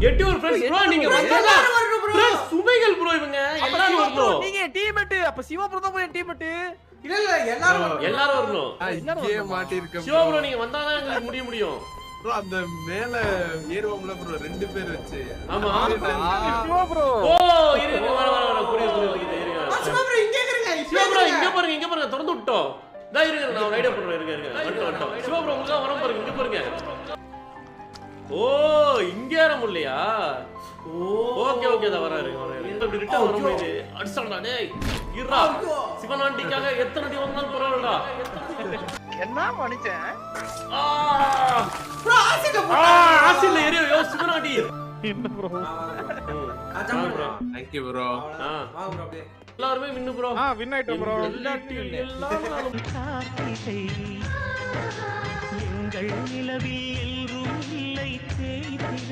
எட்டி ஒரு friends bro நீங்க வந்தாங்க ப்ரோ சுமைகள் ப்ரோ இவங்க எல்லாரும் வரணும் நீங்க டீம்மேட் அப்ப சிவா ப்ரோ தான் டீம்மேட் இல்ல எல்லாரும் வரணும் இங்கே மாட்டி இருக்க சிவா ப்ரோ நீங்க வந்தா தான் உங்களுக்கு முடியும் ப்ரோ அந்த மேல ஏறுவோம்ல ப்ரோ ரெண்டு பேர் வச்சு ஆமா சிவா ப்ரோ ஓ இரு வர புரியுது இருங்க சிவா ப்ரோ இங்க இருங்க சிவா ப்ரோ இங்க பாருங்க திறந்து விட்டோம் டா இருங்க நான் ரைட் அப் பண்றேன் இருங்க வந்துட்டோம் சிவா ப்ரோ உங்க வர பாருங்க இங்க பாருங்க ஓ இங்க ஏற முடியலையா ஓகே ஓகே da வராரு இப்படி ரிட்டர்ன் வர முடியுது அடிச்சடா டேய் இருடா சிவனாண்டிக்காக எத்தனை டி வந்தாலும் பரவாயில்லடா என்ன மனுஷன் ப்ரோ ஆசில ஏறியோ சிவனாண்டி என்ன bro bro thank you bro வாங்க ப்ரோ அப்படியே எல்லாரும் வின்னு ப்ரோ வின் ஆயிட்டோம் ப்ரோ எல்லா டீம் எல்லாரும் எங்கள் நிலவில் எல்லோரும் இல்லை தேய்திரை